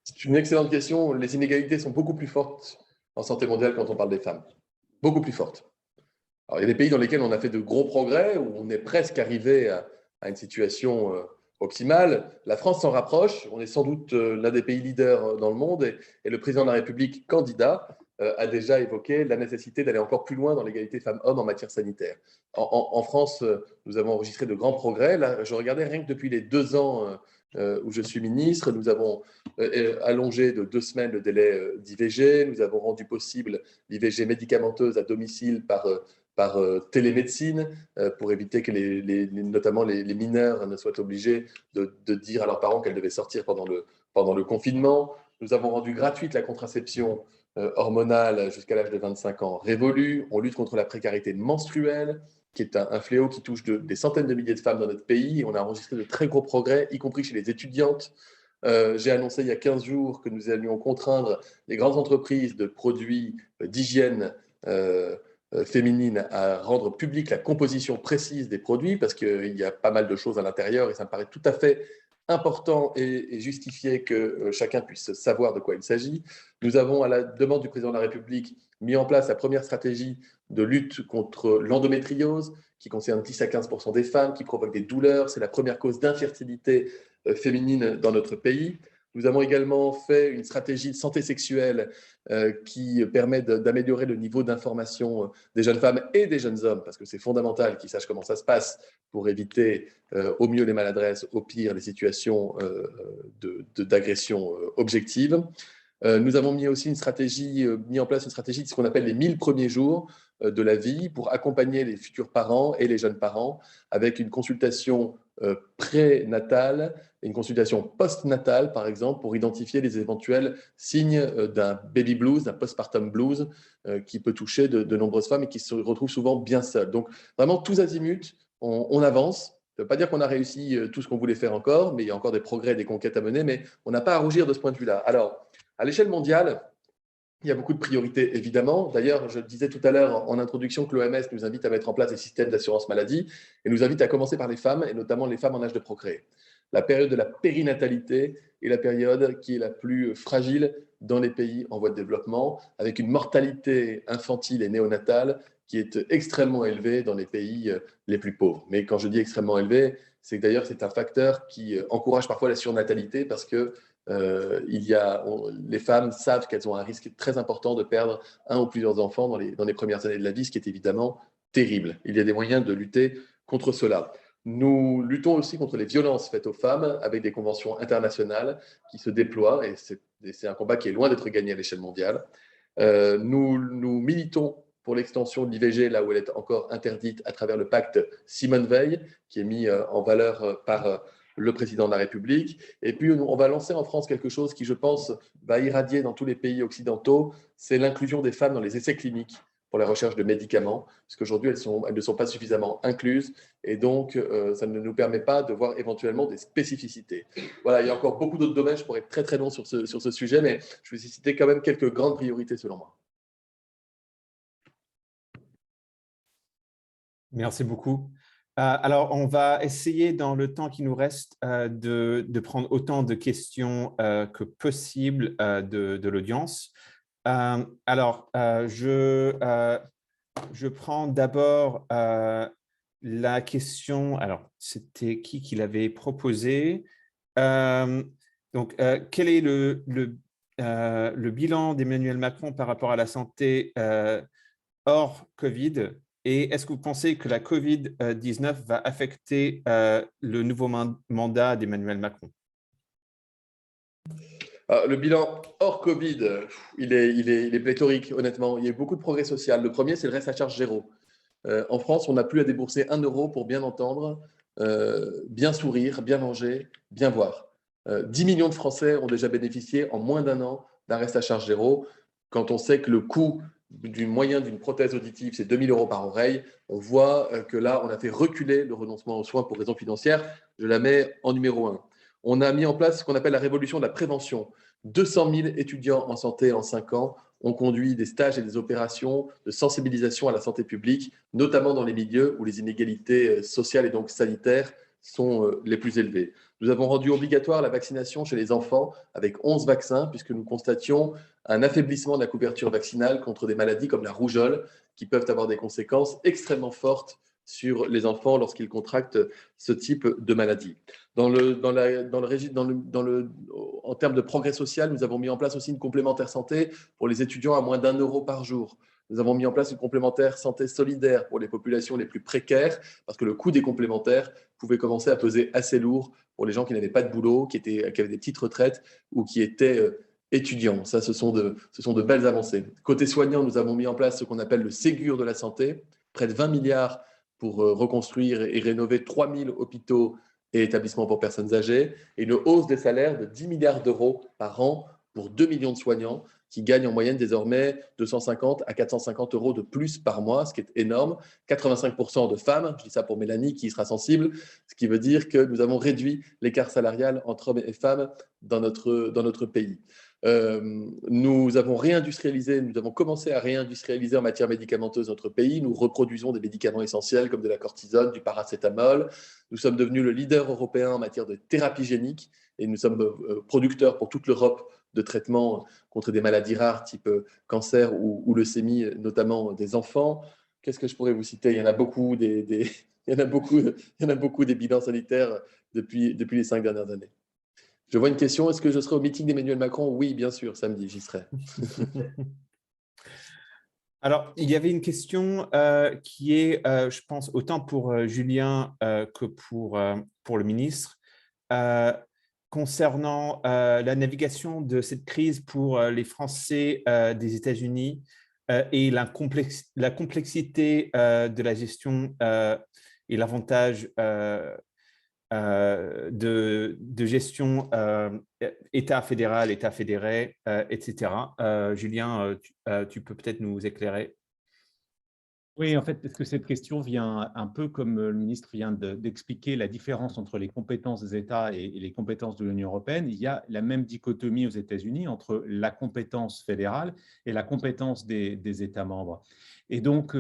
Speaker 3: C'est une excellente question. Les inégalités sont beaucoup plus fortes en santé mondiale quand on parle des femmes. Beaucoup plus fortes. Alors, il y a des pays dans lesquels on a fait de gros progrès, où on est presque arrivé à une situation optimale. La France s'en rapproche. On est sans doute l'un des pays leaders dans le monde. Et le président de la République, candidat, a déjà évoqué la nécessité d'aller encore plus loin dans l'égalité femmes-hommes en matière sanitaire. En France, nous avons enregistré de grands progrès. Là, je regardais rien que depuis les 2 ans où je suis ministre, nous avons allongé de 2 semaines le délai d'IVG, nous avons rendu possible l'IVG médicamenteuse à domicile par télémédecine pour éviter que notamment les mineurs ne soient obligés de dire à leurs parents qu'elles devaient sortir pendant le confinement. Nous avons rendu gratuite la contraception hormonale jusqu'à l'âge de 25 ans révolue. On lutte contre la précarité menstruelle, qui est un fléau qui touche des centaines de milliers de femmes dans notre pays. On a enregistré de très gros progrès, y compris chez les étudiantes. J'ai annoncé il y a 15 jours que nous allions contraindre les grandes entreprises de produits d'hygiène féminine à rendre publique la composition précise des produits, parce qu'il y a pas mal de choses à l'intérieur et ça me paraît tout à fait important et justifié que chacun puisse savoir de quoi il s'agit. Nous avons, à la demande du président de la République, mis en place la première stratégie de lutte contre l'endométriose, qui concerne 10 à 15% des femmes, qui provoque des douleurs. C'est la première cause d'infertilité féminine dans notre pays. Nous avons également fait une stratégie de santé sexuelle qui permet d'améliorer le niveau d'information des jeunes femmes et des jeunes hommes, parce que c'est fondamental qu'ils sachent comment ça se passe pour éviter au mieux les maladresses, au pire les situations d'agression objective. Nous avons mis aussi mis en place une stratégie de ce qu'on appelle les 1000 premiers jours de la vie pour accompagner les futurs parents et les jeunes parents avec une consultation prénatale et une consultation postnatale, par exemple, pour identifier les éventuels signes d'un baby blues, d'un postpartum blues qui peut toucher de nombreuses femmes et qui se retrouvent souvent bien seules. Donc, vraiment, tous azimuts, on avance. Ça ne veut pas dire qu'on a réussi tout ce qu'on voulait faire encore, mais il y a encore des progrès, des conquêtes à mener, mais on n'a pas à rougir de ce point de vue-là. Alors, à l'échelle mondiale, il y a beaucoup de priorités, évidemment. D'ailleurs, je disais tout à l'heure en introduction que l'OMS nous invite à mettre en place des systèmes d'assurance maladie et nous invite à commencer par les femmes, et notamment les femmes en âge de procréer. La période de la périnatalité est la période qui est la plus fragile dans les pays en voie de développement, avec une mortalité infantile et néonatale qui est extrêmement élevée dans les pays les plus pauvres. Mais quand je dis extrêmement élevée, c'est que d'ailleurs c'est un facteur qui encourage parfois la surnatalité parce que les femmes savent qu'elles ont un risque très important de perdre un ou plusieurs enfants dans les premières années de la vie, ce qui est évidemment terrible. Il y a des moyens de lutter contre cela. Nous luttons aussi contre les violences faites aux femmes avec des conventions internationales qui se déploient et c'est un combat qui est loin d'être gagné à l'échelle mondiale. Nous militons pour l'extension de l'IVG là où elle est encore interdite à travers le pacte Simone Veil qui est mis en valeur par le président de la République. Et puis, on va lancer en France quelque chose qui, je pense, va irradier dans tous les pays occidentaux, c'est l'inclusion des femmes dans les essais cliniques pour la recherche de médicaments, parce qu'aujourd'hui, elles ne sont pas suffisamment incluses, et donc, ça ne nous permet pas de voir éventuellement des spécificités. Voilà, il y a encore beaucoup d'autres domaines, je pourrais être très très long sur ce sujet, mais je vais citer quand même quelques grandes priorités selon moi.
Speaker 2: Merci beaucoup. Alors, on va essayer dans le temps qui nous reste de prendre autant de questions que possible de l'audience. Alors, je prends d'abord la question. Alors, c'était qui l'avait proposé? Donc, quel est le bilan d'Emmanuel Macron par rapport à la santé hors Covid? Et est-ce que vous pensez que la Covid-19 va affecter le nouveau mandat d'Emmanuel Macron?
Speaker 3: Le bilan hors Covid, il est pléthorique, honnêtement. Il y a eu beaucoup de progrès social. Le premier, c'est le reste à charge zéro. En France, on n'a plus à débourser 1 euro pour bien entendre, bien sourire, bien manger, bien voir. 10 millions de Français ont déjà bénéficié en moins d'1 an d'un reste à charge zéro. Quand on sait que le coût du moyen d'une prothèse auditive, c'est 2 000 euros par oreille, on voit que là, on a fait reculer le renoncement aux soins pour raisons financières. Je la mets en numéro 1. On a mis en place ce qu'on appelle la révolution de la prévention. 200 000 étudiants en santé en 5 ans ont conduit des stages et des opérations de sensibilisation à la santé publique, notamment dans les milieux où les inégalités sociales et donc sanitaires sont les plus élevées. Nous avons rendu obligatoire la vaccination chez les enfants avec 11 vaccins, puisque nous constations un affaiblissement de la couverture vaccinale contre des maladies comme la rougeole, qui peuvent avoir des conséquences extrêmement fortes sur les enfants lorsqu'ils contractent ce type de maladie. En termes de progrès social, nous avons mis en place aussi une complémentaire santé pour les étudiants à moins d'1 euro par jour. Nous avons mis en place une complémentaire santé solidaire pour les populations les plus précaires, parce que le coût des complémentaires pouvait commencer à peser assez lourd pour les gens qui n'avaient pas de boulot, qui avaient des petites retraites ou qui étaient étudiants. Ça, ce sont de belles avancées. Côté soignant, nous avons mis en place ce qu'on appelle le Ségur de la santé, près de 20 milliards pour reconstruire et rénover 3 000 hôpitaux et établissements pour personnes âgées, et une hausse des salaires de 10 milliards d'euros par an pour 2 millions de soignants qui gagnent en moyenne désormais 250 à 450 euros de plus par mois, ce qui est énorme. 85% de femmes, je dis ça pour Mélanie qui y sera sensible, ce qui veut dire que nous avons réduit l'écart salarial entre hommes et femmes dans notre pays. Nous avons réindustrialisé, nous avons commencé à réindustrialiser en matière médicamenteuse notre pays. Nous reproduisons des médicaments essentiels comme de la cortisone, du paracétamol. Nous sommes devenus le leader européen en matière de thérapie génique et nous sommes producteurs pour toute l'Europe de traitements contre des maladies rares type cancer ou leucémie, notamment des enfants. Qu'est-ce que je pourrais vous citer? Il y en a beaucoup il y en a beaucoup des bilans sanitaires depuis les 5 dernières années. Je vois une question, est-ce que je serai au meeting d'Emmanuel Macron? Oui, bien sûr, samedi, j'y serai.
Speaker 2: Alors, il y avait une question qui est, je pense, autant pour Julien que pour le ministre, concernant la navigation de cette crise pour les Français des États-Unis et la complexité de la gestion et l'avantage de gestion État fédéral, État fédéré, etc. Julien, tu peux peut-être nous éclairer.
Speaker 4: Oui, en fait, parce que cette question vient un peu comme le ministre vient d'expliquer la différence entre les compétences des États et les compétences de l'Union européenne. Il y a la même dichotomie aux États-Unis entre la compétence fédérale et la compétence des États membres. Et donc,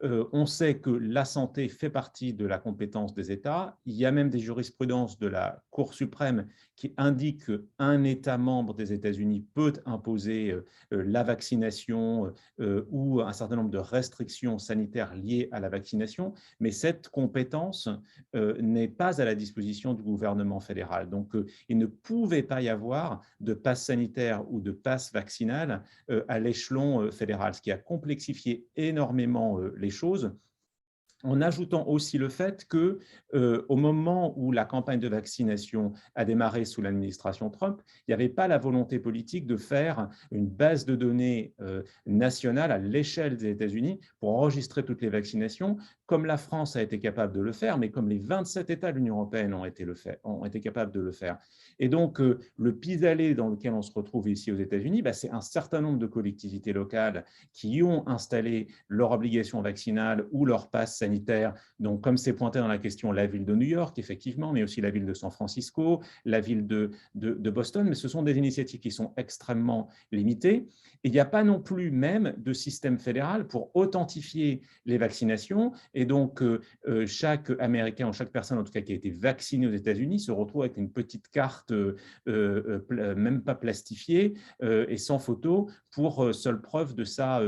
Speaker 4: on sait que la santé fait partie de la compétence des États. Il y a même des jurisprudences de la Cour suprême qui indiquent qu'un État membre des États-Unis peut imposer la vaccination ou un certain nombre de restrictions sanitaires liées à la vaccination, mais cette compétence n'est pas à la disposition du gouvernement fédéral. Donc, il ne pouvait pas y avoir de passe sanitaire ou de passe vaccinal à l'échelon fédéral, ce qui a complexifié énormément les choses. en ajoutant aussi le fait que au moment où la campagne de vaccination a démarré sous l'administration Trump, il n'y avait pas la volonté politique de faire une base de données nationale à l'échelle des États-Unis pour enregistrer toutes les vaccinations, comme la France a été capable de le faire, mais comme les 27 États de l'Union européenne ont été capables de le faire. Et donc, le pis-aller dans lequel on se retrouve ici aux États-Unis, c'est un certain nombre de collectivités locales qui ont installé leur obligation vaccinale ou leur passe sanitaire. Donc, comme c'est pointé dans la question, la ville de New York, effectivement, mais aussi la ville de San Francisco, la ville de Boston, mais ce sont des initiatives qui sont extrêmement limitées. Et il n'y a pas non plus même de système fédéral pour authentifier les vaccinations. Et donc, chaque Américain ou chaque personne, en tout cas, qui a été vaccinée aux États-Unis, se retrouve avec une petite carte, même pas plastifiée et sans photo, pour seule preuve de sa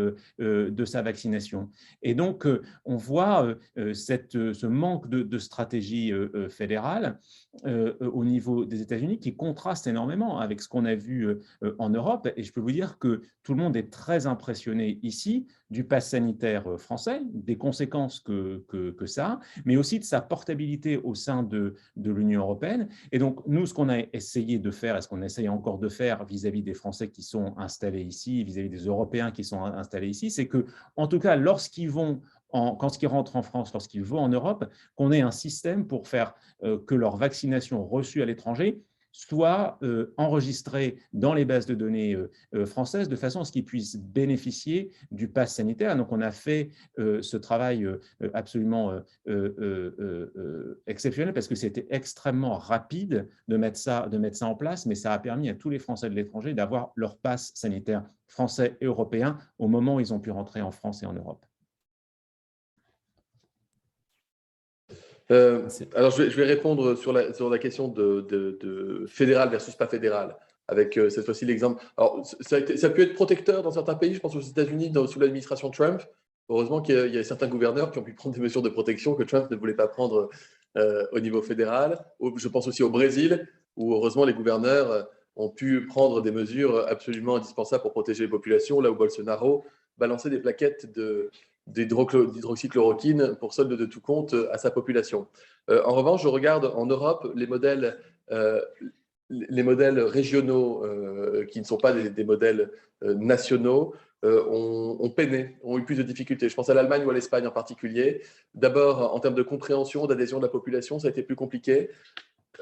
Speaker 4: vaccination. Et donc, on voit ce manque de stratégie fédérale au niveau des États-Unis qui contraste énormément avec ce qu'on a vu en Europe. Et je peux vous dire que tout le monde est très impressionné ici du pass sanitaire français, des conséquences que ça a, mais aussi de sa portabilité au sein de l'Union européenne. Et donc, nous, ce qu'on a essayé de faire, et ce qu'on essaye encore de faire vis-à-vis des Français qui sont installés ici, vis-à-vis des Européens qui sont installés ici, c'est que, en tout cas, lorsqu'ils rentrent en France, lorsqu'ils vont en Europe, qu'on ait un système pour faire que leur vaccination reçue à l'étranger soit enregistrée dans les bases de données françaises de façon à ce qu'ils puissent bénéficier du pass sanitaire. Donc, on a fait ce travail absolument exceptionnel parce que c'était extrêmement rapide de mettre ça en place, mais ça a permis à tous les Français de l'étranger d'avoir leur pass sanitaire français et européen au moment où ils ont pu rentrer en France et en Europe.
Speaker 3: Alors, je vais répondre sur la question de fédéral versus pas fédéral, avec cette fois-ci l'exemple. Alors, ça a pu être protecteur dans certains pays, je pense aux États-Unis, sous l'administration Trump. Heureusement qu'il y a certains gouverneurs qui ont pu prendre des mesures de protection que Trump ne voulait pas prendre au niveau fédéral. Je pense aussi au Brésil, où heureusement les gouverneurs ont pu prendre des mesures absolument indispensables pour protéger les populations, là où Bolsonaro balançait des plaquettes d'hydroxychloroquine pour solde de tout compte à sa population. En revanche, je regarde en Europe les modèles régionaux qui ne sont pas des modèles nationaux ont peiné, ont eu plus de difficultés. Je pense à l'Allemagne ou à l'Espagne en particulier. D'abord, en termes de compréhension, d'adhésion de la population, ça a été plus compliqué.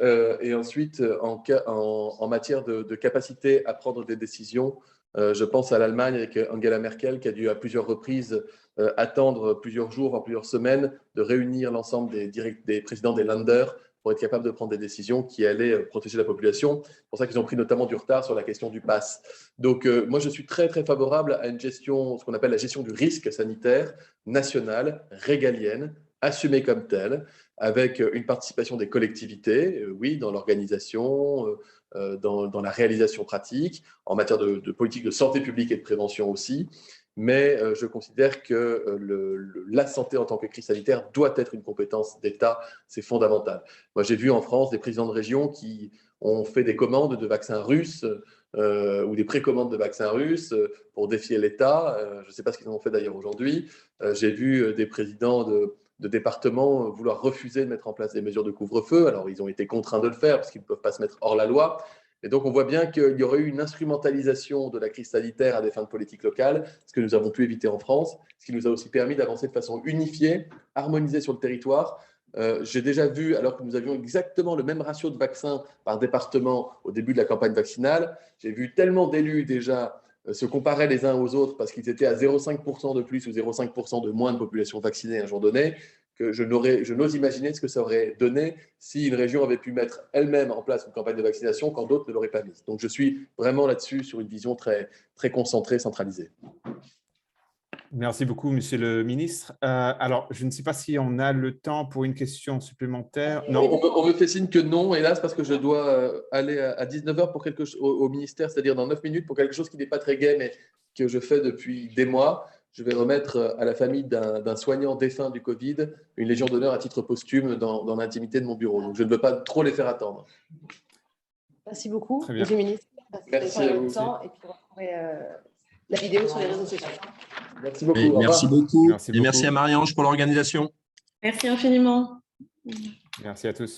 Speaker 3: Et ensuite, en matière de capacité à prendre des décisions, je pense à l'Allemagne avec Angela Merkel qui a dû à plusieurs reprises attendre plusieurs jours, voire plusieurs semaines, de réunir l'ensemble des présidents des Länder pour être capable de prendre des décisions qui allaient protéger la population. C'est pour ça qu'ils ont pris notamment du retard sur la question du pass. Donc, moi, je suis très, très favorable à une gestion, ce qu'on appelle la gestion du risque sanitaire nationale, régalienne, assumée comme telle, avec une participation des collectivités, oui, dans l'organisation, dans la réalisation pratique, en matière de politique de santé publique et de prévention aussi. Mais je considère que la santé en tant que crise sanitaire doit être une compétence d'État, c'est fondamental. Moi, j'ai vu en France des présidents de région qui ont fait des commandes de vaccins russes ou des précommandes de vaccins russes pour défier l'État. Je ne sais pas ce qu'ils en ont fait d'ailleurs aujourd'hui. J'ai vu des présidents de départements vouloir refuser de mettre en place des mesures de couvre-feu. Alors, ils ont été contraints de le faire parce qu'ils ne peuvent pas se mettre hors la loi. Et donc, on voit bien qu'il y aurait eu une instrumentalisation de la crise sanitaire à des fins de politique locale, ce que nous avons pu éviter en France, ce qui nous a aussi permis d'avancer de façon unifiée, harmonisée sur le territoire. J'ai déjà vu, alors que nous avions exactement le même ratio de vaccins par département au début de la campagne vaccinale, j'ai vu tellement d'élus déjà se comparaient les uns aux autres parce qu'ils étaient à 0,5% de plus ou 0,5% de moins de population vaccinée un jour donné, que je n'ose imaginer ce que ça aurait donné si une région avait pu mettre elle-même en place une campagne de vaccination quand d'autres ne l'auraient pas mise. Donc, je suis vraiment là-dessus sur une vision très, très concentrée, centralisée.
Speaker 2: Merci beaucoup, Monsieur le ministre. Alors, je ne sais pas si on a le temps pour une question supplémentaire. Non.
Speaker 3: On me fait signe que non, hélas, parce que je dois aller à 19h pour quelque chose au ministère, c'est-à-dire dans 9 minutes, pour quelque chose qui n'est pas très gai, mais que je fais depuis des mois. Je vais remettre à la famille d'un soignant défunt du Covid une Légion d'honneur à titre posthume dans l'intimité de mon bureau. Donc, je ne veux pas trop les faire attendre.
Speaker 1: Merci beaucoup, Monsieur le ministre.
Speaker 3: Merci à vous.
Speaker 1: Et puis, on retrouverait la vidéo sur les réseaux sociaux.
Speaker 3: Merci beaucoup.
Speaker 5: Merci beaucoup.
Speaker 2: Merci beaucoup.
Speaker 5: Et merci à Marie-Ange pour l'organisation.
Speaker 6: Merci infiniment.
Speaker 2: Merci à tous.